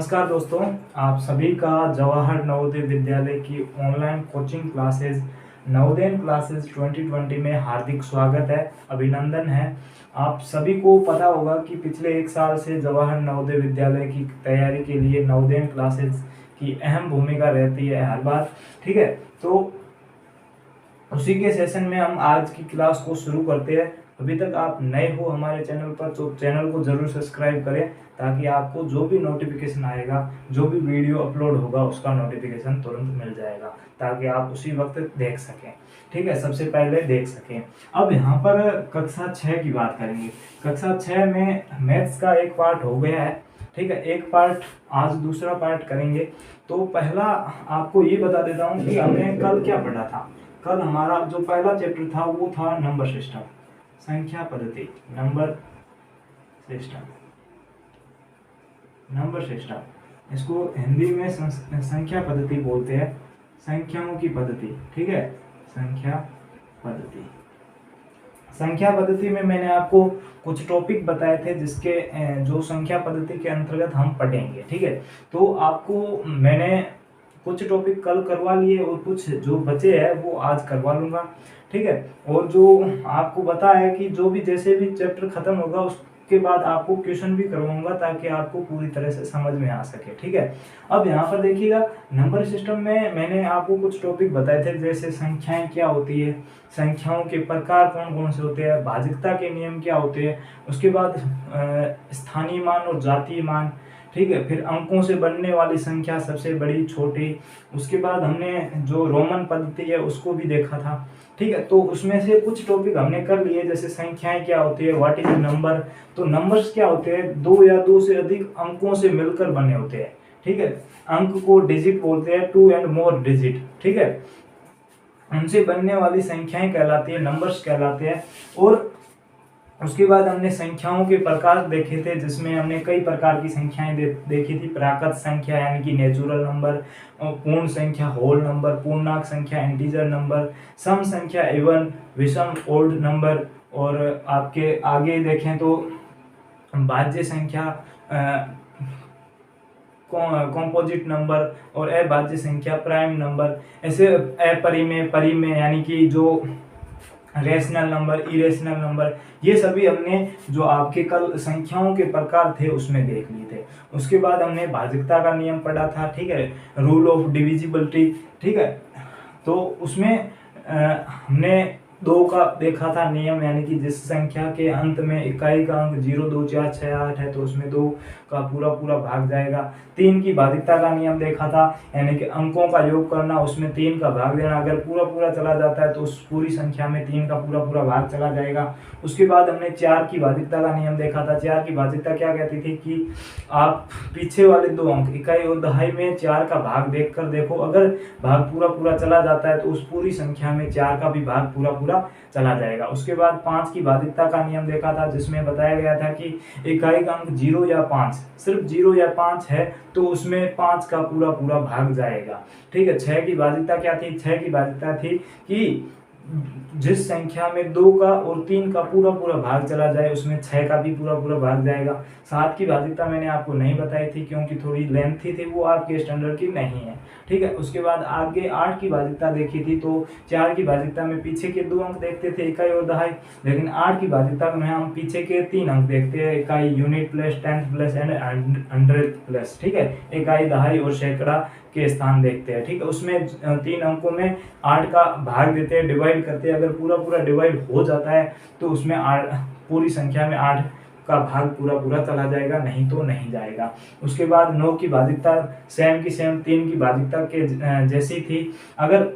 नमस्कार दोस्तों, आप सभी का जवाहर नवोदय विद्यालय की online coaching classes Navodaya classes 2020 में हार्दिक स्वागत है, अभिनंदन है। आप सभी को पता होगा कि पिछले एक साल से जवाहर नवोदय विद्यालय की तैयारी के लिए नवोदय क्लासेस की अहम भूमिका रहती है हर बार। ठीक है, तो उसी के सेशन में हम आज की क्लास को शुरू करते हैं। अभी तक आप नए हो हमारे चैनल पर तो चैनल को जरूर सब्सक्राइब करें, ताकि आपको जो भी नोटिफिकेशन आएगा, जो भी वीडियो अपलोड होगा, उसका नोटिफिकेशन तुरंत मिल जाएगा, ताकि आप उसी वक्त देख सकें। ठीक है, सबसे पहले देख सकें। अब यहाँ पर कक्षा 6 की बात करेंगे। कक्षा 6 में मैथ्स का एक पार्ट हो गया है। ठीक है, एक पार्ट, आज दूसरा पार्ट करेंगे। तो पहला आपको ये बता देता हूँ कि हमने कल क्या पढ़ा था। कल हमारा जो पहला चैप्टर था वो था नंबर सिस्टम, संख्या पद्धति, नंबर सिस्टम। इसको हिंदी में संख्या पद्धति बोलते हैं, संख्याओं की पद्धति। ठीक है, संख्या पद्धति में मैंने आपको कुछ टॉपिक बताए थे, जिसके जो संख्या पद्धति के अंतर्गत हम पढ़ेंगे। ठीक है, तो आपको मैंने कुछ टॉपिक कल करवा लिए और कुछ जो बचे हैं वो आज करवा लूंगा। ठीक है, और जो आपको बता है कि जो भी जैसे भी चैप्टर खत्म होगा उसके बाद आपको क्वेश्चन भी करवाऊंगा, ताकि आपको पूरी तरह से समझ में आ सके। ठीक है, अब यहाँ पर देखिएगा, नंबर सिस्टम में मैंने आपको कुछ टॉपिक बताए थे, जैसे संख्याएं क्या होती है, संख्याओं के प्रकार कौन कौन से होते हैं, भाज्यता के नियम क्या होते हैं, उसके बाद स्थानीय मान और जातीय मान। ठीक है, फिर अंकों से बनने वाली संख्या, सबसे बड़ी, छोटी। उसके बाद हमने जो रोमन पद्धति है उसको भी देखा था। ठीक है, तो उसमें से कुछ टॉपिक हमने कर लिए, जैसे संख्याएं क्या होती है, व्हाट इज नंबर। तो नंबर्स क्या होते हैं, दो या दो से अधिक अंकों से मिलकर बने होते हैं। ठीक है, अंक को डिजिट बोलते हैं, 2 and more डिजिट। ठीक है, उनसे बनने वाली संख्याएं कहलाती है, नंबर्स कहलाते हैं। और उसके बाद हमने संख्याओं के प्रकार देखे थे, जिसमें हमने कई प्रकार की संख्याएं देखी थी। प्राकृत संख्या यानी कि नेचुरल नंबर, पूर्ण संख्या होल नंबर, पूर्णांक संख्या इंटीजर नंबर, सम संख्या इवन, विषम ओड नंबर, और आपके आगे देखें तो भाज्य संख्या, कॉम्पोजिट नंबर, और अभाज्य संख्या, प्राइम नंबर। ऐसे अपरिमेय, परिमेय यानी कि जो रेशनल नंबर, इरेशनल नंबर, ये सभी हमने जो आपके कल संख्याओं के प्रकार थे उसमें देख लिए थे। उसके बाद हमने भाज्यता का नियम पढ़ा था। ठीक है, रूल ऑफ डिविजिबिलिटी। ठीक है, तो उसमें हमने 2 का देखा था नियम, यानी कि जिस संख्या के अंत में इकाई का अंक 0, 2, 4, 6, 8 है तो उसमें 2 का पूरा भाग जाएगा। 3 की भाज्यता का नियम देखा था, यानी कि अंकों का योग करना, उसमें 3 का भाग देना। अगर पूरा चला जाता है तो उस पूरी संख्या में 3 का पूरा भाग चला जाएगा। उसके बाद हमने 4 की भाज्यता का नियम देखा था। 4 की भाज्यता क्या कहती थी कि आप पीछे वाले 2 अंक इकाई और दहाई में 4 का भाग देखकर देखो, अगर भाग पूरा चला जाता है तो उस पूरी संख्या में 4 का भी भाग पूरा चला जाएगा। उसके बाद 5 की भाज्यता का नियम देखा था, जिसमें बताया गया था कि इकाई का अंक 0 या 5, सिर्फ 0 या 5 है तो उसमें 5 का पूरा भाग जाएगा। ठीक है, 6 की भाज्यता क्या थी, 6 की भाज्यता थी कि जिस संख्या में 2 का और 3 का पूरा भाग चला जाए उसमें 6 का भी पूरा भाग जाएगा। 7 की भाज्यता मैंने आपको नहीं बताई थी, क्योंकि थोड़ी लेंथी थी, वो आपके स्टैंडर्ड की नहीं है। ठीक है, उसके बाद आगे 8 की भाज्यता देखी थी। तो 4 की भाज्यता में पीछे के 2 अंक देखते थे, इकाई और दहाई, लेकिन 8 की भाज्यता में हम पीछे के 3 अंक देखते हैं, इकाई, unit plus, tenth plus and hundred plus. ठीक है, इकाई, दहाई और सैकड़ा के स्थान देखते हैं। ठीक है, उसमें 3 अंकों में 8 का भाग देते हैं, डिवाइड करते हैं। अगर पूरा डिवाइड हो जाता है तो उसमें पूरी संख्या में 8 का भाग पूरा चला जाएगा, नहीं तो नहीं जाएगा। उसके बाद 9 की भाज्यता सेम की सेम 3 की भाज्यता के जैसी थी। अगर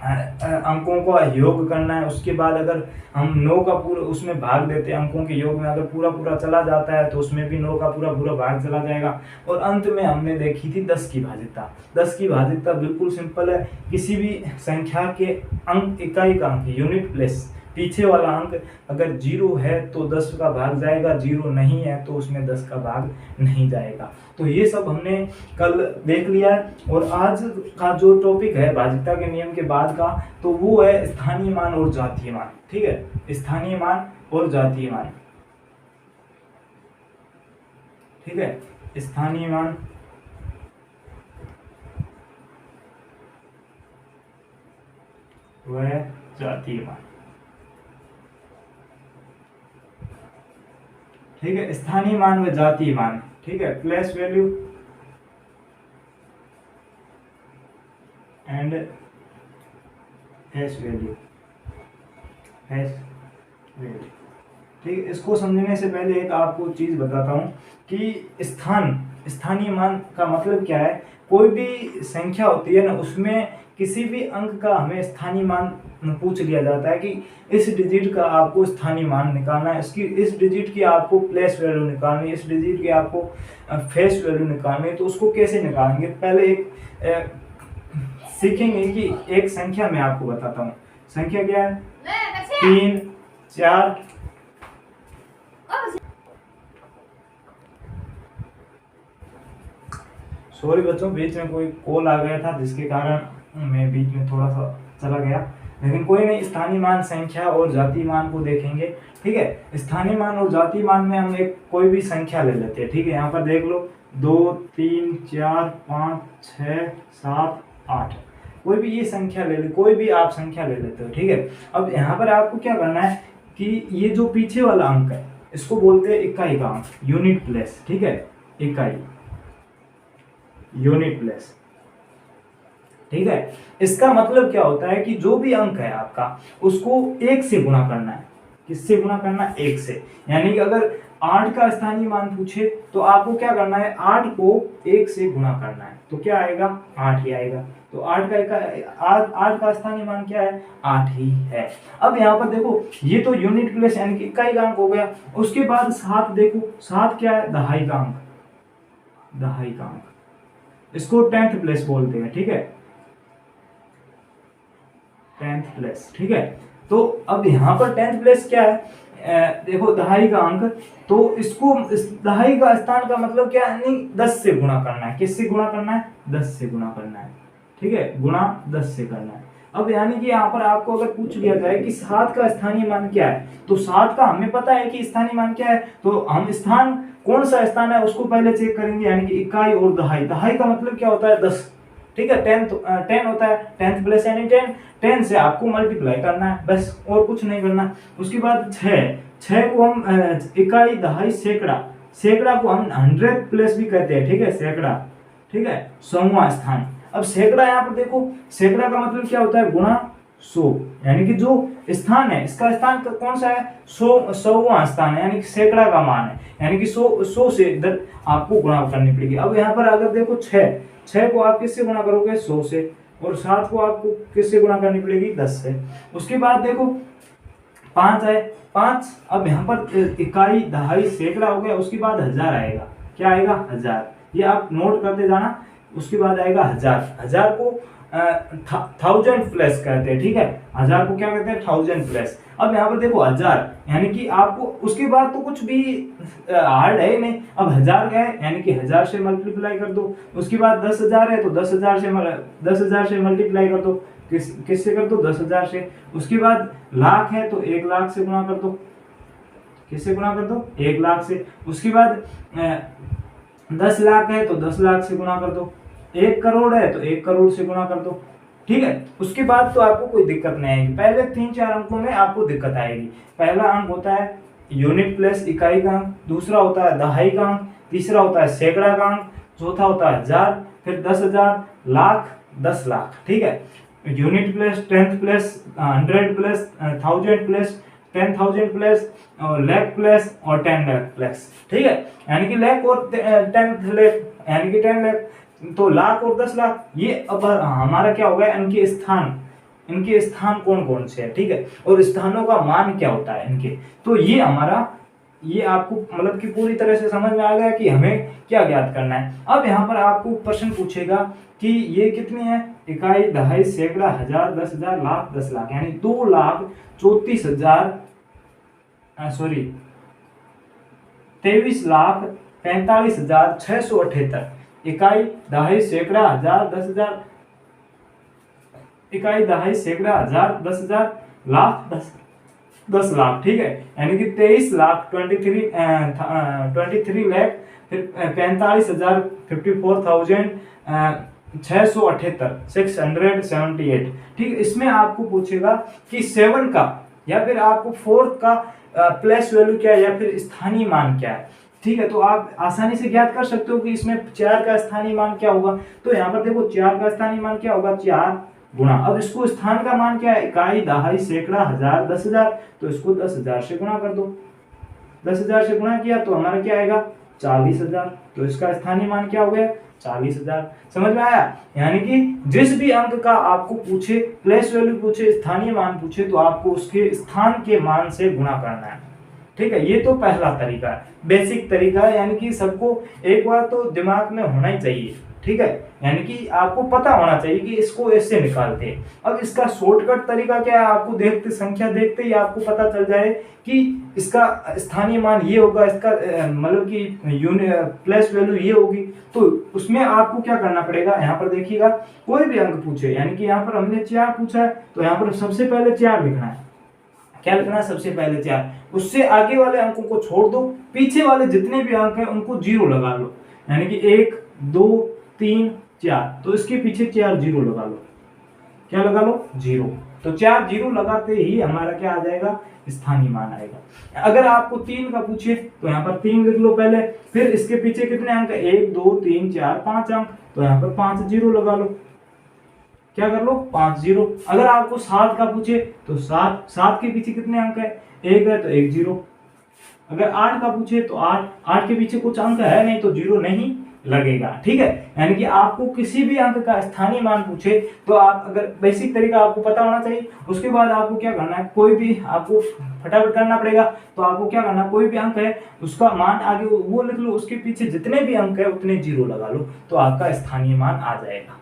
अंकों का योग करना है, उसके बाद अगर हम 9 का पूरा उसमें भाग देते हैं, अंकों के योग में अगर पूरा चला जाता है तो उसमें भी 9 का पूरा भाग चला जाएगा। और अंत में हमने देखी थी 10 की भाज्यता। 10 की भाज्यता बिल्कुल सिंपल है, किसी भी संख्या के अंक, इकाई का अंक, यूनिट प्लेस, पीछे वाला अंक अगर 0 है तो 10 का भाग जाएगा, 0 नहीं है तो उसमें 10 का भाग नहीं जाएगा। तो ये सब हमने कल देख लिया है। और आज का जो टॉपिक है भाज्यता के नियम के बाद का, तो वो है स्थानीय मान और जातीय मान। ठीक है, स्थानीय मान और जातीय मान। ठीक है, स्थानीय मान व जातीय मान। ठीक है, स्थानीय मान व जातीय मान। ठीक है, place value and face value, face value. ठीक है, इसको समझने से पहले एक आपको चीज बताता हूँ कि स्थानीय मान का मतलब क्या है। कोई भी संख्या होती है ना, उसमें किसी भी अंक का हमें स्थानीय मान पूछ लिया जाता है कि इस डिजिट का आपको स्थानीय मान निकालना है, इसकी इस डिजिट की आपको प्लेस वैल्यू निकालनी है, इस डिजिट की आपको फेस वैल्यू निकालनी है। तो उसको कैसे निकालेंगे, पहले एक सीखेंगे कि एक संख्या मैं आपको बताता हूँ। संख्या क्या है, 3 4 सॉरी बच्चों, बीच में कोई कॉल आ गया था जिसके कारण मैं बीच में थोड़ा सा चला गया, लेकिन कोई नहीं। स्थानीय मान, संख्या और जातीय मान को देखेंगे। ठीक है, स्थानीय मान और जातीय मान में हम एक कोई भी संख्या ले लेते हैं। ठीक है, यहाँ पर देख लो 2 3 4 5 6 7 8, कोई भी ये संख्या ले ले, कोई भी आप संख्या ले लेते हो। ठीक है, अब यहाँ पर आपको क्या करना है कि ये जो पीछे वाला अंक है इसको बोलते हैं इकाई का अंक, यूनिट प्लेस। ठीक है, इकाई, यूनिट प्लेस। ठीक है, इसका मतलब क्या होता है कि जो भी अंक है आपका उसको 1 से गुणा करना है। किससे गुणा करना है, 1 से। यानी कि अगर 8 का स्थानीय मान पूछे तो आपको क्या करना है, 8 को 1 से गुणा करना है, तो क्या आएगा, 8 ही आएगा। तो 8 का स्थानीय मान क्या है, 8 ही है। अब यहाँ पर देखो, ये तो यूनिट प्लेस यानी कि इकाई का अंक हो गया। उसके बाद 7 देखो, 7 क्या है, दहाई का अंक, दहाई का अंक, इसको 10th प्लेस बोलते हैं। ठीक है, 10th प्लेस। ठीक है, तो अब यहाँ पर 10th प्लेस क्या है, देखो दहाई का अंक, तो इसको इस दहाई का स्थान का मतलब क्या है, नहीं 10 से गुणा करना है। किससे गुणा करना है, 10 से गुणा करना है। ठीक है, गुणा 10 से करना है। अब यानी कि यहाँ पर आपको अगर पूछ लिया जाए कि 7 का स्थानीय मान क्या है, तो 7 का हमें पता है कि स्थानीय मान क्या है, तो हम स्थान कौन सा स्थान है उसको पहले चेक करेंगे। यानी कि इकाई और दहाई, दहाई का मतलब क्या होता है, 10। ठीक है, 10 होता है, 10th प्लेस यानी 10 से आपको मल्टीप्लाई करना है, बस, और कुछ नहीं करना। उसके बाद 6 को हम इकाई, दहाई, सैकड़ा, सैकड़ा को हम 100th प्लेस भी कहते हैं। ठीक है, सैकड़ा। ठीक है, 100वां स्थान। अब सैकड़ा यहाँ पर देखो, सैकड़ा का मतलब क्या होता है, गुणा 100, यानी कि जो स्थान है इसका स्थान कौन सा है, 100वां स्थान है, यानी कि सैकड़ा का मान है, यानी कि 100 से आपको गुणा करनी पड़ेगी। अब यहाँ पर अगर देखो 6 को आप किससे गुणा करोगे, 100 से, और 7 को आपको किससे गुणा करनी पड़ेगी, 10 से। उसके बाद देखो 5 है, 5, अब यहाँ पर इकाई, दहाई, सैकड़ा हो गया। उसके बाद 1000 आएगा, क्या आएगा, 1000, ये आप नोट करते जाना। उसके बाद आएगा 1000, 1000 को 1000 प्लस कहते हैं। ठीक है, 1000 को क्या कहते हैं, 1000 प्लस। अब यहाँ पर देखो 1000, यानी कि आपको उसके बाद तो कुछ भी हार्ड है नहीं। अब 1000 है यानी कि 1000 से मल्टीप्लाई कर दो। उसके बाद 10,000 है तो 10,000 से मल्टीप्लाई कर दो। किससे कर दो, 10,000 से। उसके बाद लाख है तो 1 लाख से गुणा कर दो। किससे गुणा कर दो, 1 लाख से। उसके बाद 10 लाख है तो 10 लाख से गुणा कर दो। 1 करोड़ है तो 1 करोड़ से गुणा कर दो। ठीक है, उसके बाद तो आपको कोई दिक्कत नहीं आएगी। पहले 3-4 अंकों में आपको दिक्कत आएगी। पहला अंक होता है यूनिट प्लेस, इकाई का अंक। दूसरा होता है दहाई का अंक। तीसरा होता है सैकड़ा का अंक। चौथा होता है 1000, फिर 10,000, लाख, 10 लाख। ठीक है, unit place, 10th place, 100 place, 1000 place, 10,000 place, lakh place और 10 लाख प्लेस। ठीक है, यानी कि लाख और 10 लाख यानी कि 10 लाख, तो लाख और 10 लाख। ये अब हमारा क्या होगा, इनके स्थान कौन कौन से हैं। ठीक है, और स्थानों का मान क्या होता है इनके। तो ये हमारा, ये आपको मतलब कि पूरी तरह से समझ में आ गया कि हमें क्या ज्ञात करना है। अब यहाँ पर आपको प्रश्न पूछेगा कि ये कितनी है, इकाई, दहाई, सैकड़ा, 1000, 10,000, लाख, 10 लाख, यानी 23,45,678। इकाई, दहाई, सैकड़ा, 1000, 10,000, इकाई, दहाई, सैकड़ा, 1000, 10,000, लाख, 10 लाख। ठीक है, यानी कि 23 लाख 23 लाख, फिर 45,000, 54,000, 678 678। ठीक है, इसमें आपको पूछेगा कि 7 का या फिर आपको 4 का प्लेस वैल्यू क्या है या फिर स्थानीय मान क्या है। ठीक है, तो आप आसानी से ज्ञात कर सकते हो कि इसमें 4 का स्थानीय मान क्या होगा। तो यहाँ पर देखो 4 का स्थानीय मान क्या होगा, 4 गुणा, अब इसको स्थान का मान क्या है, इकाई, दहाई, सैकड़ा, हजार, 10,000, तो इसको 10,000 से गुणा कर दो। 10,000 से गुणा किया तो हमारा क्या आएगा, 40,000, तो इसका स्थानीय मान क्या हो गया, 40,000। समझ में आया। यानी कि जिस भी अंक का आपको पूछे, प्लेस वैल्यू पूछे, स्थानीय मान पूछे, तो आपको उसके स्थान के मान से गुणा करना है। ठीक है, ये तो पहला तरीका है, बेसिक तरीका है, यानी कि सबको एक बार तो दिमाग में होना ही चाहिए। ठीक है, यानी कि आपको पता होना चाहिए कि इसको ऐसे निकालते हैं। अब इसका शॉर्टकट तरीका क्या है, आपको देखते संख्या देखते ही आपको पता चल जाए कि इसका स्थानीय मान ये होगा, इसका मतलब कि यूनिट प्लेस वैल्यू ये होगी। तो उसमें आपको क्या करना पड़ेगा, यहाँ पर देखिएगा, कोई भी अंक पूछे, यानी कि यहाँ पर हमने 4 पूछा है, तो यहाँ पर सबसे पहले 4 लिखना है। क्या लिखना है, सबसे पहले 4, उससे आगे वाले अंकों को छोड़ दो, पीछे वाले जितने भी अंक हैं उनको 0 लगा लो, यानी कि 1 2 3 4, तो इसके पीछे 4 0 लगा लो। क्या लगा लो, 0। तो 4 0 लगाते ही हमारा क्या आ जाएगा, स्थानीय मान आएगा। अगर आपको 3 का पूछे तो यहाँ पर 3 लिख लो पहले, फिर इसके पीछे कितने अंक, 1 2 3 4 5 अंक, तो यहाँ पर 5 0 लगा लो। क्या कर लो, 5 0। अगर आपको 7 का पूछे तो 7 के पीछे कितने अंक है, 1 है तो 1 0। अगर 8 का पूछे तो 8 के पीछे कुछ अंक है नहीं तो 0 नहीं लगेगा। ठीक है, यानी कि आपको किसी भी अंक का स्थानीय मान पूछे तो आप, अगर बेसिक तरीका आपको पता होना चाहिए, उसके बाद आपको क्या करना है, कोई भी आपको फटाफट करना पड़ेगा। तो आपको क्या करना है, कोई भी अंक है उसका मान आगे वो लिख लो, उसके पीछे जितने भी अंक है उतने 0 लगा लो, तो आपका स्थानीय मान आ जाएगा।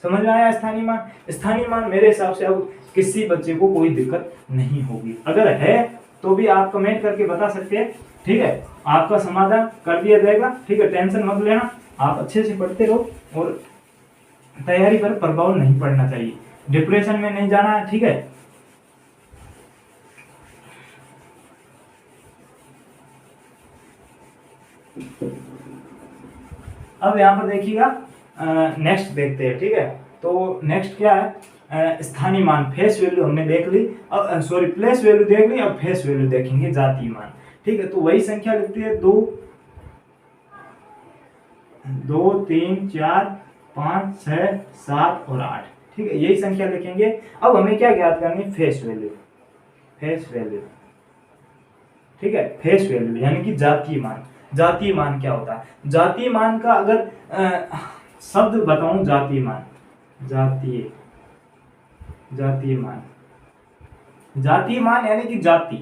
समझ में आया स्थानीय मान। स्थानीय मान मेरे हिसाब से अब किसी बच्चे को कोई दिक्कत नहीं होगी, अगर है तो भी आप कमेंट करके बता सकते हैं। ठीक है, आपका समाधान कर दिया जाएगा। ठीक है, टेंशन मत लेना, आप अच्छे से पढ़ते रहो और तैयारी पर प्रभाव नहीं पड़ना चाहिए, डिप्रेशन में नहीं जाना है। ठीक है, अब यहाँ पर देखिएगा, नेक्स्ट देखते हैं। ठीक है, तो नेक्स्ट क्या है, स्थानीय मान, फेस वैल्यू हमने देख ली, अब सॉरी प्लेस वैल्यू देख ली, अब फेस वैल्यू देखेंगे, जातीय मान। ठीक है, तो वही संख्या लिखती है, 2 3 4 5 6 7 और 8। ठीक है, यही संख्या लिखेंगे। अब हमें क्या ज्ञात करनी है, फेस वैल्यू। फेस वैल्यू, ठीक है, फेस वैल्यू यानी कि जातीय मान। जातीय मान क्या होता है, जातीय मान का अगर शब्द बताऊं, जातीय मान, जातीय मान, जातीय मान यानी कि जाति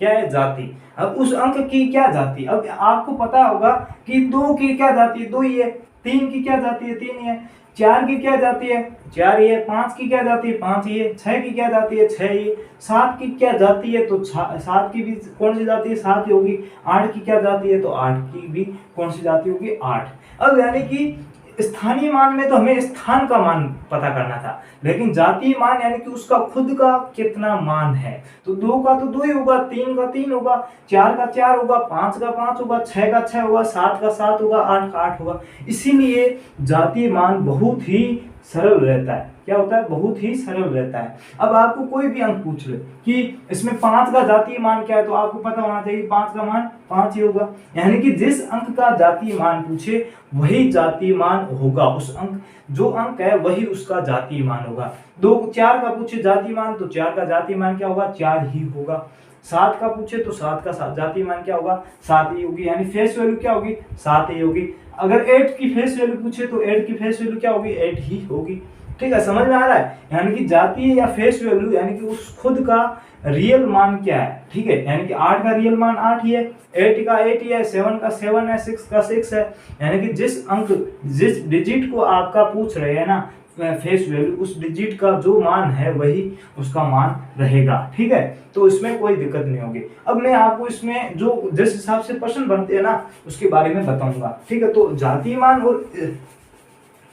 क्या है, जाति। अब उस अंक की क्या जाति, अब आपको पता होगा कि 2 की क्या जाति है, 2 ही है, 3 की क्या जाति है, 3 ही है, 4 की क्या जाती है, 4 ही है, 5 की क्या जाती है, 5 ही है, 6 की क्या जाती है, 6 ही है, 7 की क्या जाती है, तो 7 की भी कौन सी जाती है, 7 ही होगी। 8 की क्या जाती है, तो 8 की भी कौन सी जाती होगी, 8। अब यानी कि स्थानीय मान में तो हमें स्थान का मान पता करना था, लेकिन जातीय मान यानी कि उसका खुद का कितना मान है। तो 2 का तो 2 ही होगा, 3 का 3 होगा, 4 का 4 होगा, 5 का 5 होगा, 6 का 6 होगा, 7 का 7 होगा, 8 का 8 होगा। इसीलिए जातीय मान बहुत ही सरल रहता है। क्या होता है, बहुत ही सरल रहता है। अब आपको कोई भी अंक पूछ ले कि इसमें 5 का जातीय मान क्या है, तो आपको पता होना चाहिए 5 का मान 5 ही होगा। यानी कि जिस अंक का जातीय मान पूछे वही जातीय मान होगा, उस अंक जो अंक है वही उसका जातीय मान होगा। 4 का पूछे जातीय मान, तो 4 का जातीय मान क्या होगा, 4 ही होगा। 7 का पूछे तो 7 का जातीय मान क्या होगा, 7 ही होगी, यानी फेस वैल्यू क्या होगी, 7 ही होगी। अगर 8 की फेस वैल्यू पूछे तो 8 की फेस वैल्यू क्या होगी, 8 ही होगी। ठीक है, समझ में आ रहा है। यानी कि जातीय या फेस वैल्यू यानी कि उस खुद का रियल मान क्या है। ठीक है, यानी कि 8 का रियल मान 8 ही है, 8 का 8 ही है, 7 का 7 है, 6 का 6 है। यानी कि जिस अंक, जिस डिजिट को आपका पूछ रहे हैं ना फेस वैल्यू, उस डिजिट का जो मान है वही उसका मान रहेगा। ठीक है, तो इसमें कोई दिक्कत नहीं होगी। अब मैं आपको इसमें जो जिस हिसाब से प्रश्न बनते हैं ना उसके बारे में बताऊंगा। ठीक है, तो जातीय मान और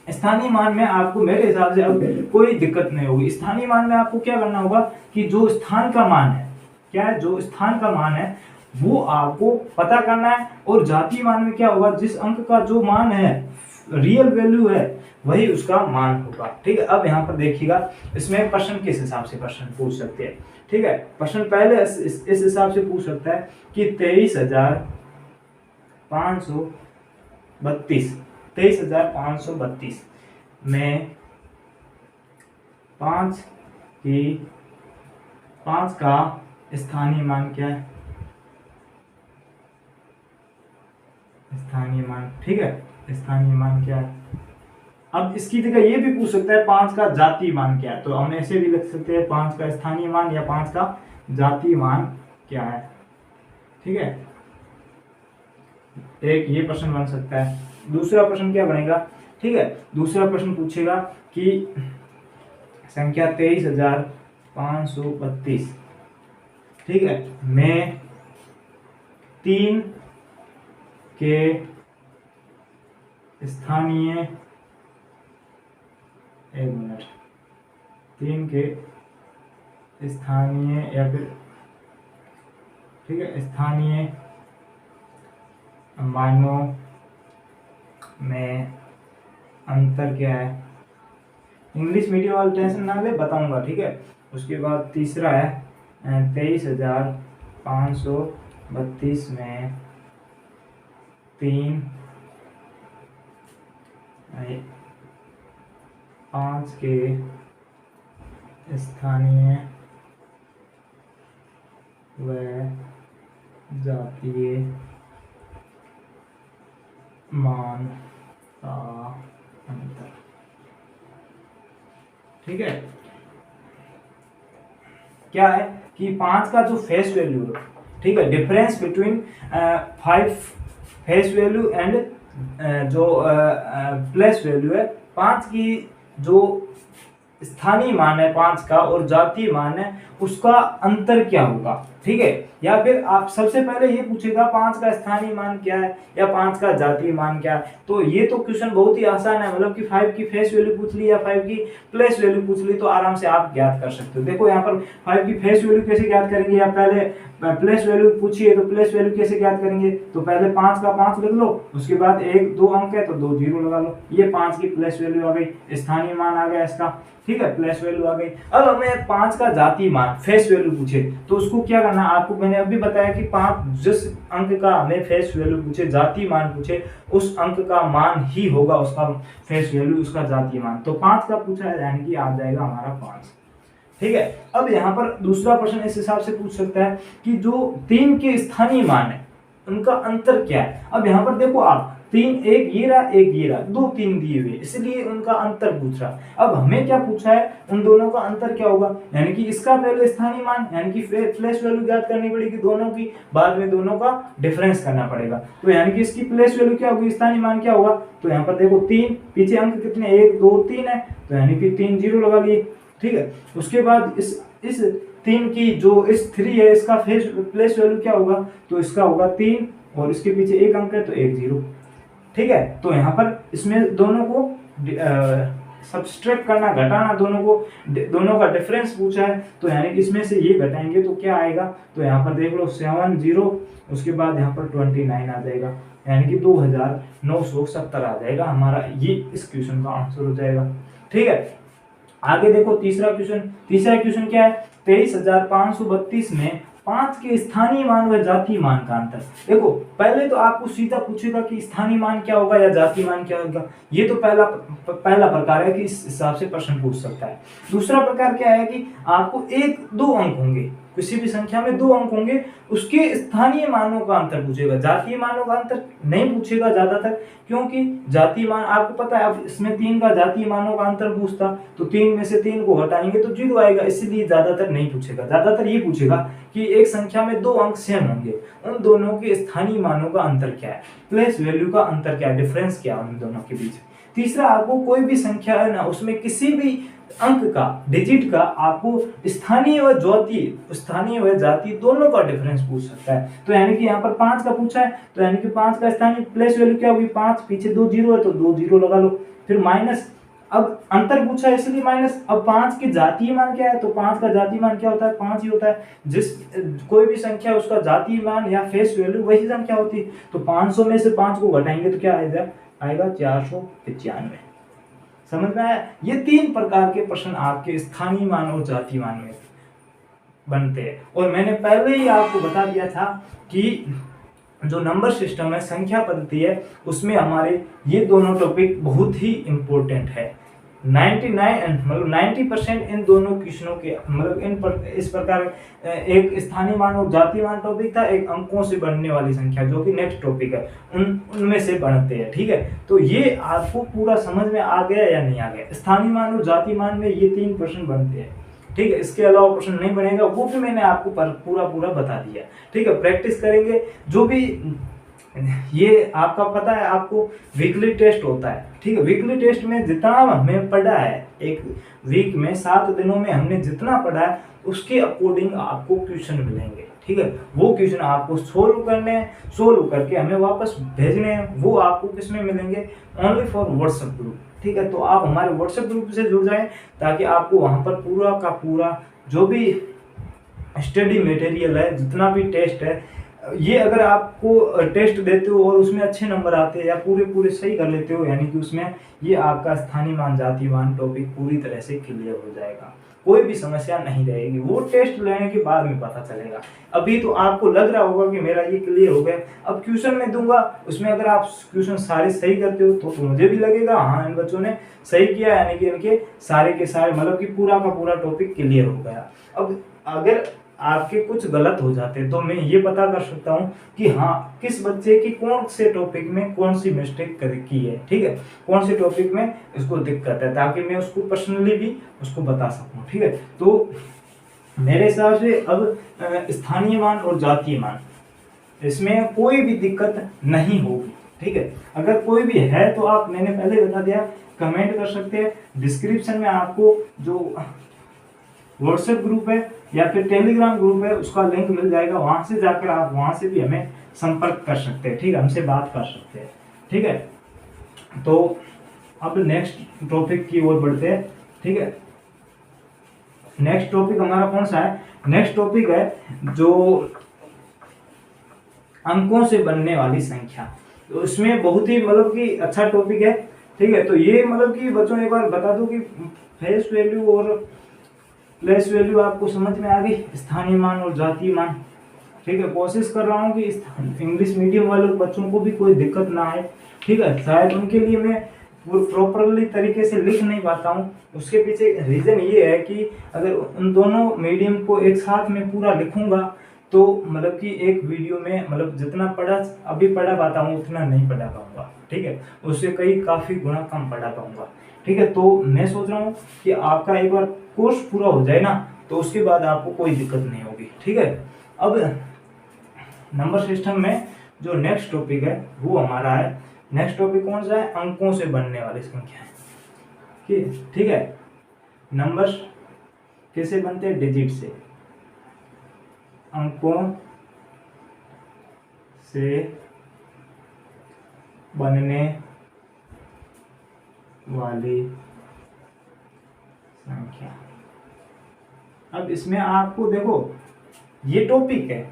स्थानीय मान में आपको मेरे हिसाब से अब कोई दिक्कत नहीं होगी। स्थानीय मान में आपको क्या करना होगा कि जो स्थान का मान है, क्या है, जो स्थान का मान है वो आपको पता करना है। और जातीय मान में क्या होगा, जिस अंक का जो मान है, रियल वैल्यू है, वही उसका मान होगा। ठीक है, अब यहाँ पर देखिएगा इसमें प्रश्न किस हिसाब से प्रश्न पूछ सकते हैं। ठीक है, प्रश्न पहले इस हिसाब से पूछ सकता है कि 23,532 में 5 का स्थानीय मान क्या है, स्थानीय मान। ठीक है, स्थानीय मान क्या है। अब इसकी जगह ये भी पूछ सकता है 5 का जातीय मान क्या है, तो हम ऐसे भी लिख सकते हैं 5 का स्थानीय मान या 5 का जातीय मान क्या है। ठीक है, एक ये प्रश्न बन सकता है। दूसरा प्रश्न क्या बनेगा, ठीक है, दूसरा प्रश्न पूछेगा कि संख्या 23,532, ठीक है, में 3 के स्थानीय, एक मिनट, 3 के स्थानीय या फिर, ठीक है, स्थानीय मानों में अंतर क्या है। इंग्लिश मीडियम वाले टेंशन ना ले, बताऊंगा। ठीक है, उसके बाद तीसरा है 23,532 में 5 के स्थानीय व जातीय मान का अंतर। ठीक है, क्या है कि 5 का जो फेस वैल्यू है, ठीक है, difference between 5 face value and जो प्लेस वैल्यू है, 5 की जो स्थानीय मान है 5 का और जातीय मान है उसका अंतर क्या होगा। ठीक है, या फिर आप सबसे पहले ये पूछेगा 5 का स्थानीय मान क्या है या 5 का जातीय मान क्या है। तो ये तो क्वेश्चन बहुत ही आसान है, मतलब कि 5 की फेस वैल्यू पूछ ली या 5 की प्लेस वैल्यू पूछ ली तो आराम से आप ज्ञात कर सकते हो। देखो यहाँ पर 5 की फेस वैल्यू कैसे ज्ञात करेंगे, या पहले प्लेस वैल्यू पूछिए तो प्लेस वैल्यू कैसे ज्ञात करेंगे, तो पहले 5 का 5 लिख लो, उसके बाद 1 2 अंक है तो 2 जीरो लगा लो, ये 5 की प्लेस वैल्यू आ गई, स्थानीय मान आ गया इसका। ठीक है, प्लेस वैल्यू आ गई। अब हमें 5 का जातीय मान फेस वैल्यू पूछे तो उसको क्या करना, आपको मैंने अभी बताया कि 5 जिस अंक का हमें फेस वैल्यू पूछे, जातीय मान पूछे, उस अंक का मान ही होगा उसका फेस वैल्यू, उसका जातीय मान। तो 5 का पूछा है यानी कि आ जाएगा हमारा 5। ठीक है, अब यहाँ पर दूसरा प्रश्न इस हिसाब से पूछ सकता है कि जो 3 के स्थानीय मान है उनका अंतर क्या है। अब यहाँ पर देखो आप 3, एक ये रहा, एक ये रहा, 2 3 दिए हुए, इसलिए उनका अंतर पूछ रहा। अब हमें क्या पूछा है, उन दोनों का अंतर क्या होगा, यानी कि इसका पहले स्थानीय मान यानी कि प्लेस वैल्यू ज्ञात करनी पड़ेगी दोनों की, बाद में दोनों का डिफरेंस करना पड़ेगा। तो यानी कि इसकी प्लेस वैल्यू क्या होगी, स्थानीय मान क्या होगा, तो यहाँ पर देखो 3, पीछे अंक कितने 1 2 3 है, तो यानी कि 3 जीरो लगा लिए। ठीक है, उसके बाद इस 3 की जो इस 3 है इसका प्लेस वैल्यू क्या होगा, तो इसका होगा 3 और इसके पीछे 1 अंक है तो 1 जीरो। ठीक है, तो यहाँ पर इसमें दोनों को सब्सट्रैक्ट करना, घटाना, दोनों का डिफरेंस पूछा है, तो यानी कि इसमें से ये घटाएंगे तो क्या आएगा, तो यहाँ पर देख लो 7 0, उसके बाद यहाँ पर 29 आ जाएगा, यानी कि 2970 आ जाएगा हमारा, ये इस क्वेश्चन का आंसर हो जाएगा। ठीक है, आगे देखो तीसरा क्वेश्चन क्या है, 23,532 में 5 के स्थानीय मान व जातीय मान का अंतर। देखो पहले तो आपको सीधा पूछेगा कि स्थानीय मान क्या होगा या जातीय मान क्या होगा, ये तो पहला प्रकार है कि इस हिसाब से प्रश्न पूछ सकता है। दूसरा प्रकार क्या है कि आपको 1 2 अंक होंगे, किसी भी संख्या में 2 अंक होंगे, उसके स्थानीय मानों का अंतर पूछेगा, जातीय मानों का अंतर नहीं पूछेगा ज्यादातर, क्योंकि जातीय मान आपको पता है। अब इसमें 3 का जातीय मानों का अंतर पूछता तो 3 में से 3 को हटाएंगे तो 0 आएगा, इसलिए ज्यादातर नहीं पूछेगा। ज्यादातर ये पूछेगा कि एक संख्या में 2 अंक सेम होंगे, उन दोनों के स्थानीय मानों का अंतर क्या है, प्लेस वैल्यू का अंतर क्या है, डिफरेंस क्या है उन दोनों के बीच। तीसरा, आपको कोई भी संख्या है ना, उसमें किसी भी अंक का, डिजिट का आपको स्थानीय व जातीय दोनों का डिफरेंस पूछ सकता है। तो यानी कि यहाँ पर 5 का पूछा है, तो यानी कि 5 का स्थानीय प्लेस वैल्यू क्या होगी, 5 पीछे 2 जीरो है तो 2 जीरो लगा लो, फिर माइनस, अब अंतर पूछा है इसलिए माइनस। अब 5 के जातीय मान क्या है, तो 5 का जातीय मान क्या होता है, 5 ही होता है। जिस कोई भी संख्या उसका जातीय मान या फेस वैल्यू वही संख्या होती है, तो 500 में से 5 को घटाएंगे तो क्या आएगा 495। समझ में आया? ये 3 प्रकार के प्रश्न आपके स्थानीय मान और जातीय मान में बनते हैं। और मैंने पहले ही आपको बता दिया था कि जो नंबर सिस्टम है, संख्या पद्धति है, उसमें हमारे ये दोनों टॉपिक बहुत ही इम्पोर्टेंट है। 90% इन दोनों क्वेश्चनों के इस प्रकार एक स्थानीय मान और जातीय मान टॉपिक था, एक अंकों से बनने वाली संख्या जो कि नेक्स्ट टॉपिक है, उनमें से बनते हैं। ठीक है, तो ये आपको पूरा समझ में आ गया या नहीं आ गया? स्थानीय मान और जातीय मान में ये 3 प्रश्न बनते हैं। ठीक है, इसके अलावा प्रश्न नहीं बनेगा, वो भी मैंने आपको पूरा बता दिया। ठीक है, प्रैक्टिस करेंगे। जो भी ये आपका पता है, आपको वीकली टेस्ट होता है। ठीक है, वीकली टेस्ट में जितना हमें पढ़ा है, एक वीक में 7 दिनों में हमने जितना पढ़ा है उसके अकॉर्डिंग आपको क्वेश्चन मिलेंगे। ठीक है, वो क्वेश्चन आपको सोल्व करने हैं, सोल्व करके हमें वापस भेजने हैं। वो आपको किसमें मिलेंगे? Only for WhatsApp group. ठीक है, तो आप हमारे व्हाट्सएप ग्रुप से जुड़ जाएं ताकि आपको वहां पर पूरा का पूरा जो भी स्टडी मटेरियल है, जितना भी टेस्ट है, ये अगर आपको टेस्ट देते हो और उसमें अच्छे नंबर आते हैं या पूरे सही कर लेते हो, यानी कि उसमें ये आपका स्थानीय मान जातीय मान टॉपिक पूरी तरह से क्लियर हो जाएगा, कोई भी समस्या नहीं रहेगी। वो टेस्ट लेने के बाद में पता चलेगा। अभी तो आपको लग रहा होगा कि मेरा ये क्लियर हो गया। अब क्वेश्चन में दूंगा, उसमें अगर आप क्वेश्चन सारे सही करते हो तो मुझे भी लगेगा हाँ इन बच्चों ने सही किया, यानी कि इनके सारे के सारे कि पूरा का पूरा टॉपिक क्लियर हो गया। अब अगर आपके कुछ गलत हो जाते तो मैं ये पता कर सकता हूँ कि हाँ किस बच्चे की कौन से टॉपिक में कौन सी मिस्टेक की है। ठीक है, कौन से टॉपिक में इसको दिक्कत है, ताकि मैं उसको पर्सनली भी उसको बता सकूँ। ठीक है, तो मेरे हिसाब से अब स्थानीय मान और जातीय मान, इसमें कोई भी दिक्कत नहीं होगी। ठीक है, अगर कोई भी है तो आप, मैंने पहले बता दिया, कमेंट कर सकते हैं। डिस्क्रिप्शन में आपको जो व्हाट्सएप ग्रुप है या फिर टेलीग्राम ग्रुप है उसका लिंक मिल जाएगा, वहां से जाकर आप वहां से भी हमें संपर्क कर सकते हैं। ठीक है, हमसे बात कर सकते हैं। ठीक है, तो अब नेक्स्ट टॉपिक की ओर बढ़ते हैं। ठीक है, नेक्स्ट टॉपिक हमारा कौन सा है? नेक्स्ट टॉपिक है जो अंकों से बनने वाली संख्या। तो इसमें बहुत ही कि अच्छा टॉपिक है। ठीक है, तो ये कि बच्चों एक बार बता दूं कि फेस वैल्यू और प्लेस वैल्यू आपको समझ में आ गई, स्थानीय मान और जातीय मान। ठीक है, कोशिश कर रहा हूँ कि इंग्लिश मीडियम वाले बच्चों को भी कोई दिक्कत ना आए। ठीक है, शायद उनके लिए मैं प्रॉपरली तरीके से लिख नहीं पाता हूँ। उसके पीछे रीज़न ये है कि अगर उन दोनों मीडियम को एक साथ में पूरा लिखूंगा तो कि एक वीडियो में जितना अभी पढ़ा पाता हूँ उतना नहीं पढ़ा पाऊंगा। ठीक है, उससे काफ़ी गुना कम पढ़ा पाऊंगा। ठीक है, तो मैं सोच रहा हूँ कि आपका एक बार कोर्स पूरा हो जाए ना, तो उसके बाद आपको कोई दिक्कत नहीं होगी। ठीक है, अब नंबर सिस्टम में जो नेक्स्ट टॉपिक है वो हमारा है, नेक्स्ट टॉपिक कौन सा है? अंकों से बनने वाली संख्या। ठीक है, नंबर्स कैसे बनते हैं? डिजिट से, अंकों से बनने वाली संख्या। अब इसमें आपको देखो ये टॉपिक है।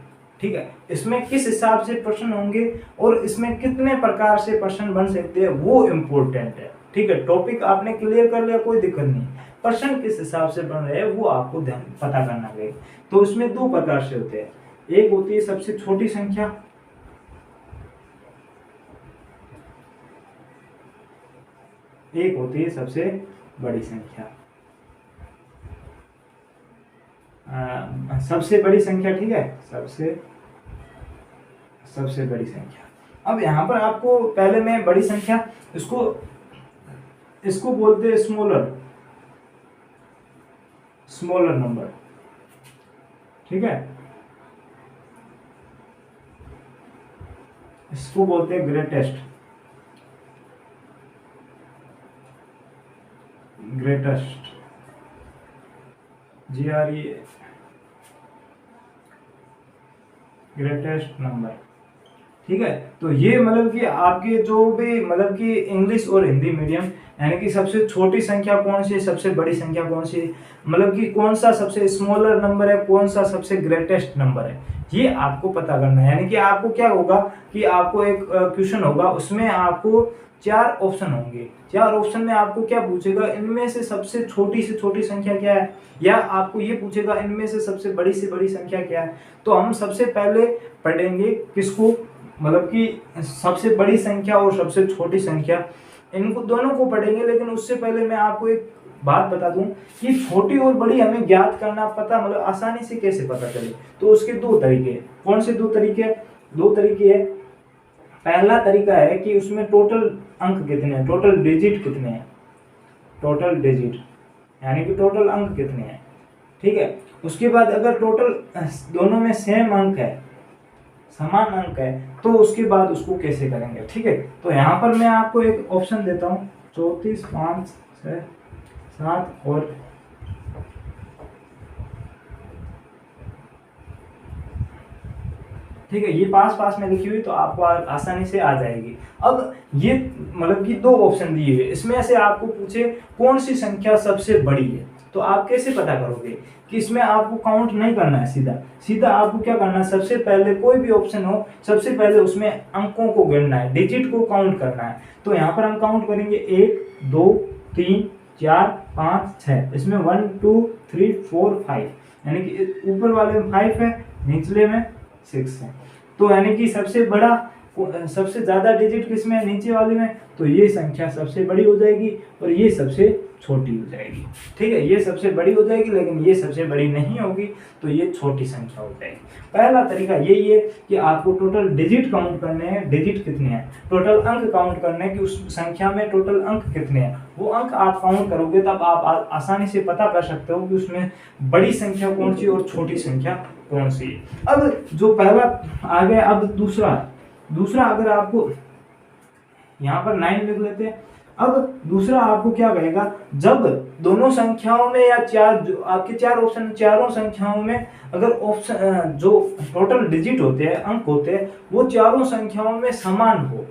ठीक है, इसमें किस हिसाब से प्रश्न होंगे और इसमें कितने प्रकार से प्रश्न बन सकते हैं वो इम्पोर्टेंट है। ठीक है, टॉपिक आपने क्लियर कर लिया, कोई दिक्कत नहीं। प्रश्न किस हिसाब से बन रहे हैं वो आपको ध्यान पता करना है। तो इसमें 2 प्रकार से होते हैं, एक होती है सबसे छोटी संख्या, एक होती है सबसे बड़ी संख्या। सबसे बड़ी संख्या। ठीक है, सबसे बड़ी संख्या। अब यहाँ पर आपको पहले मैं बड़ी संख्या, इसको बोलते हैं स्मॉलर नंबर। ठीक है, इसको बोलते हैं ग्रेटेस्ट ग्रेटेस्ट नंबर। ठीक है, तो ये कि आपके जो भी कि इंग्लिश और हिंदी मीडियम, यानी कि सबसे छोटी संख्या कौन सी है, सबसे बड़ी संख्या कौन सी है, कि कौन सा सबसे स्मॉलर नंबर है, कौन सा सबसे ग्रेटेस्ट नंबर है, ये आपको पता करना है। यानी कि आपको क्या होगा कि आपको एक क्वेश्चन होगा, उसमें आपको 4 ऑप्शन होंगे। 4 ऑप्शन में आपको क्या पूछेगा, इनमें से सबसे छोटी संख्या क्या है, या आपको ये पूछेगा इनमें से सबसे बड़ी संख्या क्या है। तो हम सबसे पहले पढ़ेंगे किसको, मतलब कि सबसे बड़ी संख्या और सबसे छोटी संख्या, इनको दोनों को पढ़ेंगे। लेकिन उससे पहले मैं आपको एक बात बता दूं कि छोटी और बड़ी हमें ज्ञात करना पता मतलब आसानी से कैसे पता चले, तो उसके 2 तरीके हैं। कौन से 2 तरीके हैं? 2 तरीके हैं। पहला तरीका है कि उसमें टोटल अंक कितने हैं, टोटल डिजिट कितने हैं, टोटल डिजिट यानी कि टोटल अंक कितने हैं, ठीक है। उसके बाद अगर टोटल दोनों में सेम अंक है, समान अंक है, तो उसके बाद उसको कैसे करेंगे, ठीक है। तो यहाँ पर मैं आपको एक ऑप्शन देता हूँ 34, 5, 6, 7 और ठीक है, ये पास में लिखी हुई तो आपको आसानी से आ जाएगी। अब ये मतलब कि 2 ऑप्शन दिए हुए, इसमें से आपको पूछे कौन सी संख्या सबसे बड़ी है, तो आप कैसे पता करोगे कि इसमें आपको काउंट नहीं करना है, सीधा आपको क्या करना है, सबसे पहले कोई भी ऑप्शन हो, सबसे पहले उसमें अंकों को गिनना है, डिजिट को काउंट करना है। तो यहाँ पर हम काउंट करेंगे 1 2 3 4 5 6, इसमें 1 2 3 4 5, यानी कि ऊपर वाले में 5 है, निचले में 6 है। तो यानी कि सबसे ज्यादा डिजिट किसमें है, नीचे वाले में, तो ये संख्या सबसे बड़ी हो जाएगी और ये सबसे छोटी हो जाएगी, ठीक है। ये सबसे बड़ी हो जाएगी लेकिन ये सबसे बड़ी नहीं होगी, तो ये छोटी संख्या हो जाएगी। पहला तरीका यही है कि आपको टोटल डिजिट काउंट करने हैं, डिजिट कितने हैं, टोटल अंक काउंट करने हैं कि उस संख्या में टोटल अंक कितने हैं। वो अंक आप काउंट करोगे तब आप आसानी से पता कर सकते हो कि उसमें बड़ी संख्या कौन सी और छोटी संख्या कौन सी। अब जो पहला आ गया, अब दूसरा अगर आपको यहाँ पर 9 लिख लेते हैं। अब दूसरा आपको क्या कहेगा, जब दोनों संख्याओं में या आपके 4 ऑप्शन, चारों संख्याओं में अगर ऑप्शन जो टोटल डिजिट होते हैं, अंक होते हैं, वो चारों संख्याओं में समान हो,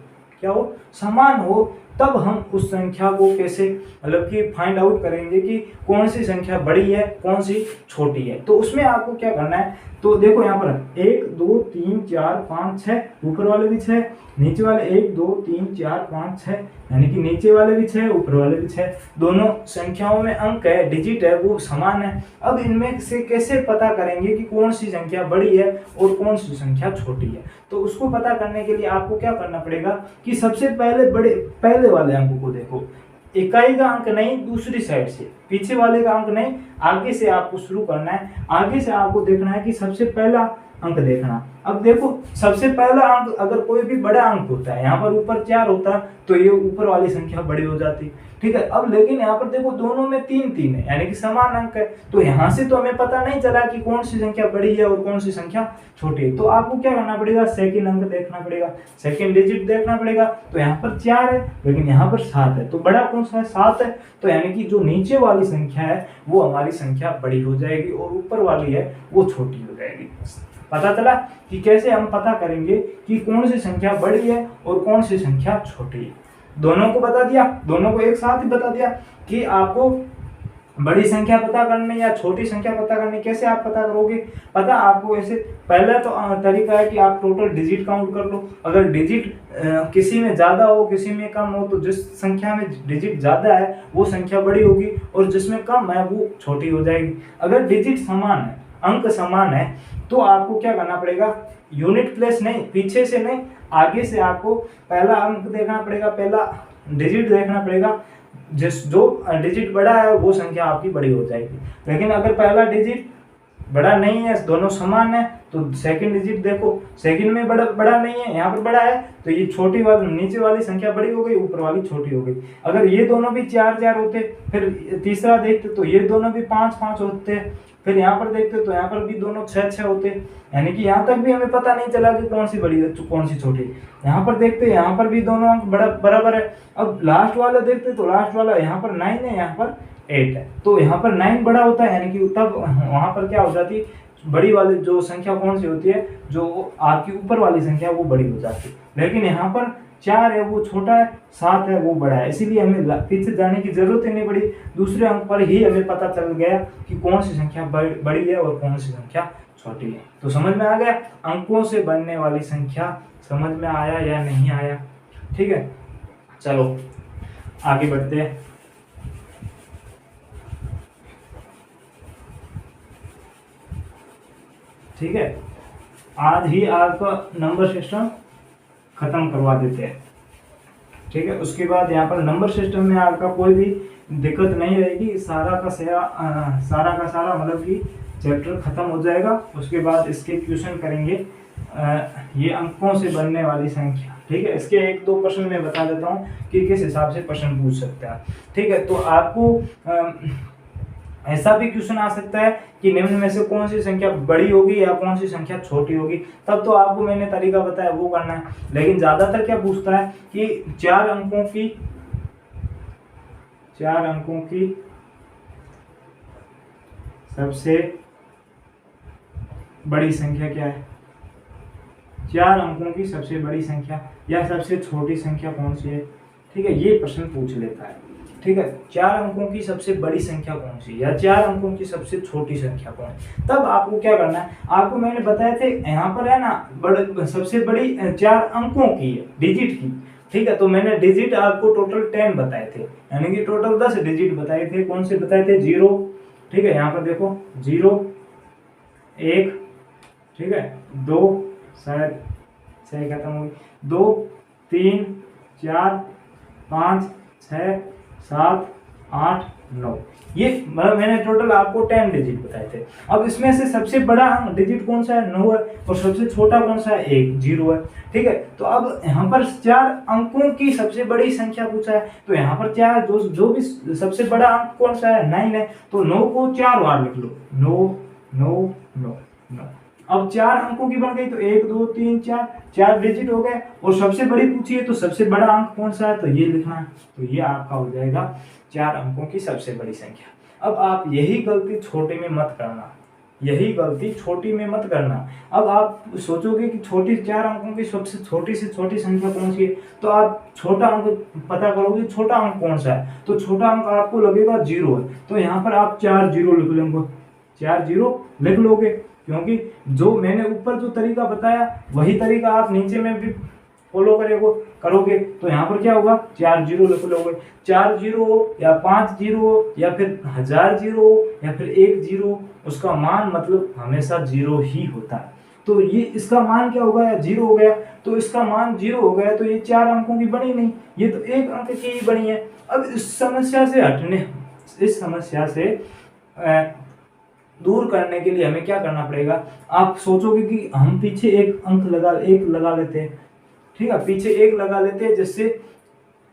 क्या हो, समान हो, तब हम उस संख्या को कैसे मतलब कि फाइंड आउट करेंगे कि कौन सी संख्या बड़ी है कौन सी छोटी है। तो उसमें आपको क्या करना है, तो देखो यहाँ पर 1 2 3 4 5 6, ऊपर वाले भी 6, नीचे वाले 1 2 3 4 5 6, यानी कि नीचे वाले भी 6 ऊपर वाले भी 6, दोनों संख्याओं में अंक है, डिजिट है, वो समान है। अब इनमें से कैसे पता करेंगे कि कौन सी संख्या बड़ी है और कौन सी संख्या छोटी है। तो उसको पता करने के लिए आपको क्या करना पड़ेगा कि सबसे पहले वाले अंक को देखो, इकाई का अंक नहीं, दूसरी साइड से, पीछे वाले का अंक नहीं, आगे से आपको शुरू करना है। आगे से आपको देखना है कि सबसे पहला अंक देखना। अब देखो सबसे पहला अंक अगर कोई भी बड़ा अंक होता है, यहाँ पर ऊपर 4 होता तो ये ऊपर वाली संख्या बड़ी हो जाती, ठीक है। अब लेकिन यहाँ पर देखो दोनों में 3 है, यानी कि समान अंक है, तो यहाँ से तो हमें पता नहीं चला कि कौन सी संख्या बड़ी है और कौन सी संख्या छोटी है। तो आपको क्या करना पड़ेगा, सेकंड अंक देखना पड़ेगा, सेकंड डिजिट देखना पड़ेगा। तो यहाँ पर 4 है लेकिन यहाँ पर 7 है, तो बड़ा कौन सा है, 7 है। तो यानी कि जो नीचे वाली संख्या है वो हमारी संख्या बड़ी हो जाएगी और ऊपर वाली है वो छोटी हो जाएगी। पता चला कि कैसे हम पता करेंगे कि कौन सी संख्या बड़ी है और कौन सी संख्या छोटी है। दोनों को बता दिया, दोनों को एक साथ ही बता दिया कि आपको बड़ी संख्या पता करनी या छोटी संख्या पता करनी। कैसे आप पता करोगे, पता आपको ऐसे, पहला तो तरीका है कि आप टोटल डिजिट काउंट कर लो। अगर डिजिट किसी में ज्यादा हो किसी में कम हो, तो जिस संख्या में डिजिट ज्यादा है वो संख्या बड़ी होगी और जिसमें कम है वो छोटी हो जाएगी। अगर डिजिट समान है, अंक समान है, तो आपको क्या करना पड़ेगा, यूनिट प्लेस नहीं, पीछे से नहीं, आगे से आपको पहला अंक देखना पड़ेगा, पहला डिजिट देखना पड़ेगा। जो डिजिट बड़ा है वो संख्या आपकी बड़ी हो जाएगी। लेकिन अगर पहला डिजिट बड़ा नहीं है, दोनों समान है, तो सेकंड डिजिट देखो, सेकंड में बड़ा नहीं है, यहाँ पर बड़ा है, तो ये छोटी वाली नीचे वाली संख्या बड़ी हो गई, ऊपर वाली छोटी हो गई। अगर ये दोनों भी 4 होते, फिर तीसरा देखते तो ये दोनों भी 5 होते, फिर यहाँ पर देखते तो यहाँ पर भी दोनों 6 होते, यानी कि यहाँ तक भी हमें पता नहीं चला कि कौन सी बड़ी है कौन सी छोटी। यहाँ पर देखते यहाँ पर भी दोनों अंक बराबर है। अब लास्ट वाला देखते तो लास्ट वाला यहाँ पर 9 है, यहाँ पर 8 है, तो यहाँ पर 9 बड़ा होता है, यानी कि तब वहां पर क्या हो जाती, बड़ी वाली जो संख्या कौन सी होती है, जो आपकी ऊपर वाली संख्या वो बड़ी हो जाती है। लेकिन यहाँ पर 4 है वो छोटा है, 7 है वो बड़ा है, इसीलिए हमें पीछे जाने की जरूरत ही नहीं पड़ी। दूसरे अंक पर ही हमें पता चल गया कि कौन सी संख्या बड़ी है और कौन सी संख्या छोटी है। तो समझ में आ गया, अंकों से बनने वाली संख्या समझ में आया या नहीं आया, ठीक है। चलो आगे बढ़ते हैं। ठीक है, आज ही आपका नंबर सिस्टम खत्म करवा देते हैं। ठीक है, उसके बाद यहाँ पर नंबर सिस्टम में आपका कोई भी दिक्कत नहीं रहेगी, सारा का सारा मतलब कि चैप्टर खत्म हो जाएगा। उसके बाद इसके क्वेश्चन करेंगे ये अंकों से बनने वाली संख्या। ठीक है, इसके एक दो प्रश्न मैं बता देता हूँ कि किस हिसाब से प्रश्न पूछ सकता है। ठीक है, तो आपको ऐसा भी क्वेश्चन आ सकता है कि निम्न में से कौन सी संख्या बड़ी होगी या कौन सी संख्या छोटी होगी, तब तो आपको मैंने तरीका बताया वो करना है। लेकिन ज्यादातर क्या पूछता है कि चार अंकों की सबसे बड़ी संख्या क्या है, 4 अंकों की सबसे बड़ी संख्या या सबसे छोटी संख्या कौन सी है। ठीक है, ये प्रश्न पूछ लेता है। ठीक है, 4 अंकों की सबसे बड़ी संख्या कौन सी या 4 अंकों की सबसे छोटी संख्या कौन है। तब आपको क्या करना है, आपको मैंने बताया थे यहाँ पर है ना सबसे बड़ी 4 अंकों की है, डिजिट की। ठीक है, तो मैंने डिजिट आपको टोटल 10 बताए थे, यानी कि टोटल 10 डिजिट बताए थे। कौन से बताए थे, 0। ठीक है, यहाँ पर देखो 0 1, ठीक है 2, शायद सही खत्म हो गई, 2 3 4 5 6 7 8 9, ये मैंने टोटल आपको 10 डिजिट बताए थे। अब इसमें से सबसे बड़ा डिजिट कौन सा है, 9 है, और सबसे छोटा कौन सा है, 1 0 है। ठीक है, तो अब यहाँ पर 4 अंकों की सबसे बड़ी संख्या पूछा है, तो यहाँ पर क्या जो भी सबसे बड़ा अंक कौन सा है, 9 है, तो 9 को 4 बार लिख लो, 9 9 9 9। अब 4 अंकों की बन गई, तो 1 2 3 4 डिजिट हो गए। और सबसे बड़ी पूछी है तो सबसे बड़ा अंक कौन सा है, तो ये लिखना है। तो ये आपका हो जाएगा 4 अंकों की सबसे बड़ी संख्या। अब आप यही गलती छोटे में मत करना, यही गलती छोटी में मत करना। अब आप सोचोगे कि छोटी 4 अंकों की सबसे छोटी से छोटी संख्या कौन सी है, तो आप छोटा अंक पता करोगे, छोटा अंक कौन सा है, तो छोटा अंक आपको लगेगा 0 है, तो यहाँ पर आप 4 0 लिख लेंगे, 4 0 लिख लोगे, क्योंकि जो मैंने ऊपर जो तरीका बताया वही तरीका आप नीचे में भी फॉलो करोगे। तो यहाँ पर क्या होगा, 4 0 लिख लोगे। 4 0 या 5 0 या फिर 1000 0 या फिर 1 0, उसका मान मतलब हमेशा 0 ही होता है। तो ये इसका मान क्या होगा, 0 हो गया, तो इसका मान 0 हो गया, तो ये 4 अंकों की बनी नहीं, ये तो 1 अंक की ही बनी है। अब इस समस्या से दूर करने के लिए हमें क्या करना पड़ेगा, आप सोचोगे कि हम पीछे एक लगा लेते हैं। ठीक है, पीछे 1 लगा लेते हैं, जिससे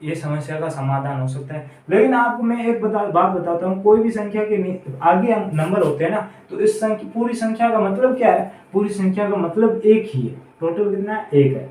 ये समस्या का समाधान हो सकता है। लेकिन आपको मैं एक बात बताता हूँ, कोई भी संख्या के आगे हम नंबर होते हैं ना, तो इस पूरी संख्या का मतलब क्या है, पूरी संख्या का मतलब 1 ही है। टोटल कितना है, 1 है।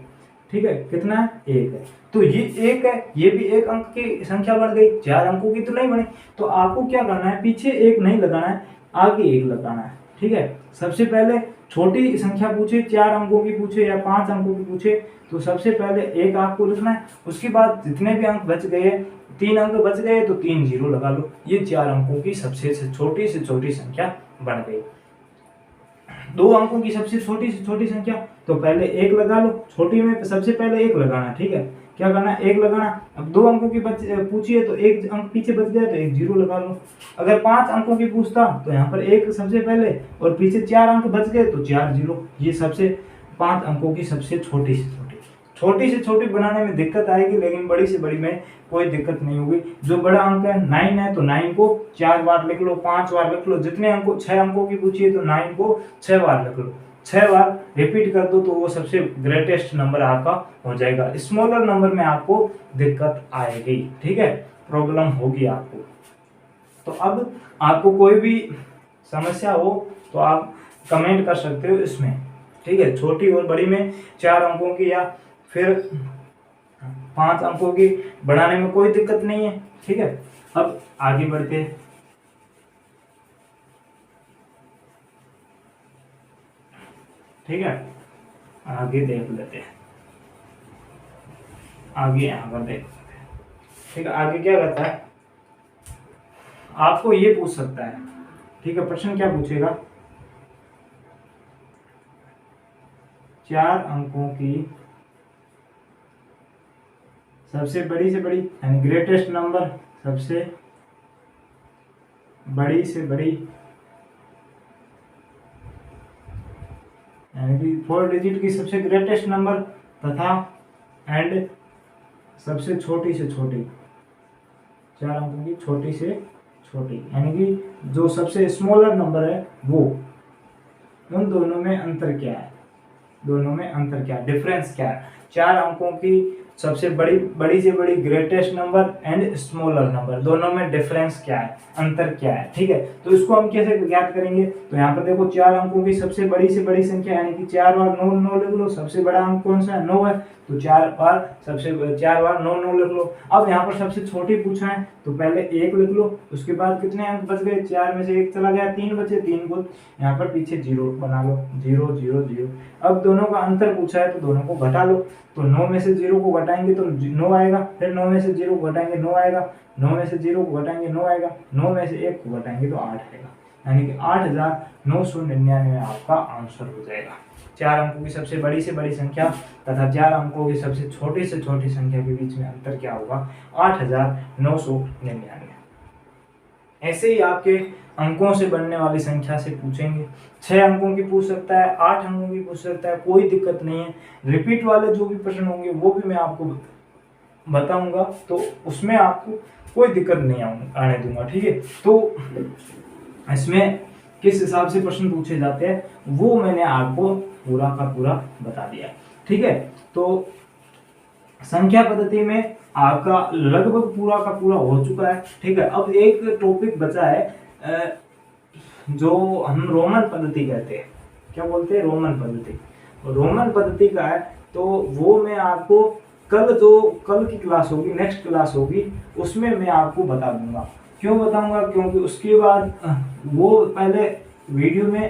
ठीक है, कितना है, 1 है, तो ये 1 है, ये भी 1 अंक की संख्या बन गई, 4 अंकों की तो नहीं बनी। तो आपको क्या करना है, पीछे 1 नहीं लगाना है, आगे 1 लगाना है। ठीक है, सबसे पहले छोटी संख्या पूछे, 4 अंकों की पूछे या 5 अंकों की पूछे, तो सबसे पहले 1 आपको लिखना है। उसके बाद जितने भी अंक बच गए, 3 अंक बच गए, तो 3 0 लगा लो। ये 4 अंकों की सबसे छोटी से छोटी संख्या बन गई। 2 अंकों की सबसे छोटी से छोटी संख्या, तो पहले 1 लगा लो, छोटी में सबसे पहले 1 लगाना। ठीक है, क्या करना है, 1 लगाना। अब 2 अंकों की पूछी है, तो 1 अंक पीछे बच गया, तो 1 0 लगा लो। अगर 5 अंकों की पूछता, तो यहाँ पर 1 सबसे पहले और पीछे 4 अंक बच गए, तो 4 0। ये सबसे 5 अंकों की सबसे छोटी से छोटी बनाने में दिक्कत आएगी, लेकिन बड़ी से बड़ी में कोई दिक्कत नहीं होगी। जो बड़ा अंक है 9 है, तो 9 को 4 बार लिख लो, 5 बार लिख लो। जितने अंकों 6 अंकों की पूछी है, तो 9 को 6 बार लिख लो, 6 बार रिपीट कर दो, तो वो सबसे ग्रेटेस्ट नंबर आपका हो जाएगा। स्मॉलर नंबर में आपको दिक्कत आएगी, ठीक है, प्रॉब्लम होगी आपको। तो अब आपको कोई भी समस्या हो तो आप कमेंट कर सकते हो इसमें, ठीक है। छोटी और बड़ी में 4 अंकों की या फिर 5 अंकों की बढ़ाने में कोई दिक्कत नहीं है, ठीक है। अब आगे बढ़ते हैं। ठीक है, आगे देख लेते हैं, आगे यहाँ पर देख लेते हैं। ठीक है, आगे क्या कहता है, आपको ये पूछ सकता है, ठीक है। प्रश्न क्या पूछेगा, 4 अंकों की सबसे बड़ी से बड़ी यानी ग्रेटेस्ट नंबर, सबसे बड़ी से बड़ी यानी कि 4 डिजिट की सबसे ग्रेटेस्ट नंबर तथा एंड सबसे छोटी से छोटी, 4 अंकों की छोटी से छोटी यानी कि जो सबसे स्मॉलर नंबर है वो, उन दोनों में अंतर क्या है, दोनों में अंतर क्या है, डिफरेंस क्या है। 4 अंकों की सबसे बड़ी से बड़ी greatest number and smaller number, दोनों में डिफरेंस क्या है, अंतर क्या है। ठीक है, तो इसको हम कैसे ज्ञात करेंगे, तो यहाँ पर देखो 4 अंकों की सबसे बड़ी से बड़ी संख्या यानी कि 4 बार 9 9 लिख लो, सबसे बड़ा अंक कौन सा है 9 है, तो 4 बार 9 9 लिख लो। अब यहाँ पर सबसे छोटी पूछा है तो पहले 1 लिख लो, उसके बाद कितने अंक बच गए, 4 में से 1 चला गया, 3 बचे, 3 को यहाँ पर पीछे 0 बना लो, 0 0 0। अब दोनों का अंतर पूछा है तो दोनों को घटा लो, तो 9 में से 0 को घटाएंगे तो 9 आएगा, फिर 9 में से 0 को घटाएंगे 9 आएगा, 9 में से 0 को घटाएंगे 9 आएगा, 9 में से 1 को घटाएंगे तो 8 आएगा, यानी कि 8999 आपका आंसर हो जाएगा। 4 अंकों की सबसे बड़ी से बड़ी संख्या तथा 4 अंकों की सबसे छोटी से छोटी संख्या के बीच में अंतर क्या होगा, 8999। ऐसे ही आपके अंकों से बनने वाली संख्या से पूछेंगे, 6 अंकों की पूछ सकता है, 8 अंकों की पूछ सकता है, कोई दिक्कत नहीं है। रिपीट वाले जो भी प्रश्न होंगे वो भी मैं आपको बताऊंगा, तो उसमें आपको कोई दिक्कत नहीं आने दूंगा। ठीक है, तो इसमें किस हिसाब से प्रश्न पूछे जाते हैं वो मैंने आपको पूरा का पूरा बता दिया। ठीक है, तो संख्या पद्धति में आपका लगभग पूरा का पूरा हो चुका है। ठीक है, अब एक टॉपिक बचा है जो हम रोमन पद्धति कहते हैं। क्या बोलते हैं, रोमन पद्धति। रोमन पद्धति का है तो वो मैं आपको कल की क्लास होगी, नेक्स्ट क्लास होगी, उसमें मैं आपको बता दूंगा। क्यों बताऊंगा, क्योंकि उसके बाद वो पहले वीडियो में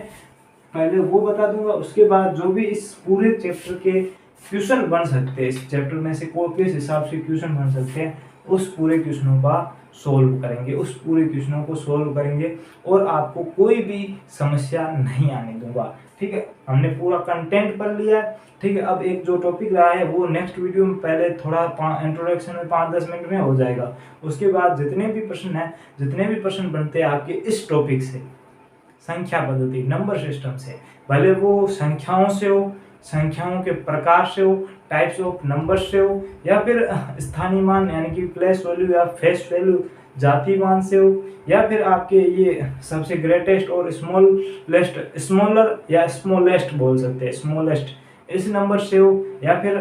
पहले वो बता दूंगा, उसके बाद जो भी इस पूरे चैप्टर के क्वेश्चन बन सकते हैं, इस चैप्टर में से किस हिसाब से क्वेश्चन बन सकते हैं, उस पूरे क्वेश्चनों का सोल्व करेंगे, उस पूरे क्वेश्चनों को सोल्व करेंगे और आपको कोई भी समस्या नहीं आने दूंगा। ठीक है, हमने पूरा कंटेंट पढ़ लिया है। ठीक है, अब एक जो टॉपिक रहा है वो नेक्स्ट वीडियो में पहले थोड़ा इंट्रोडक्शन में 5-10 मिनट में हो जाएगा। उसके बाद जितने भी प्रश्न बनते हैं आपके इस टॉपिक से, संख्या पद्धति, नंबर सिस्टम से, भले वो संख्याओं से हो, संख्याओं के प्रकार से हो, टाइप्स ऑफ नंबर से हो, या फिर स्थानीय मान यानी कि प्लेस वैल्यू या फेस वैल्यू, जाति मान से हो, या फिर आपके ये सबसे ग्रेटेस्ट और स्मॉलर या स्मॉलेस्ट बोल सकते हैं, स्मॉलेस्ट इस नंबर से हो, या फिर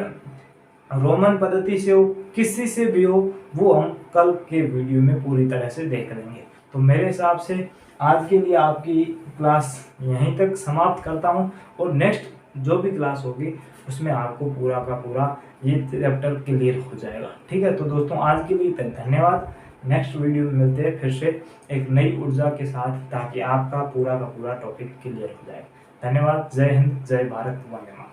रोमन पद्धति से हो, किसी से भी हो, वो हम कल के वीडियो में पूरी तरह से देख लेंगे। तो मेरे हिसाब से आज के लिए आपकी क्लास यहीं तक समाप्त करता हूँ, और नेक्स्ट जो भी क्लास होगी उसमें आपको पूरा का पूरा ये चैप्टर क्लियर हो जाएगा। ठीक है, तो दोस्तों आज के लिए धन्यवाद। नेक्स्ट वीडियो में मिलते हैं फिर से एक नई ऊर्जा के साथ, ताकि आपका पूरा का पूरा टॉपिक क्लियर हो जाए। धन्यवाद। जय हिंद, जय भारत, वंदे मातरम।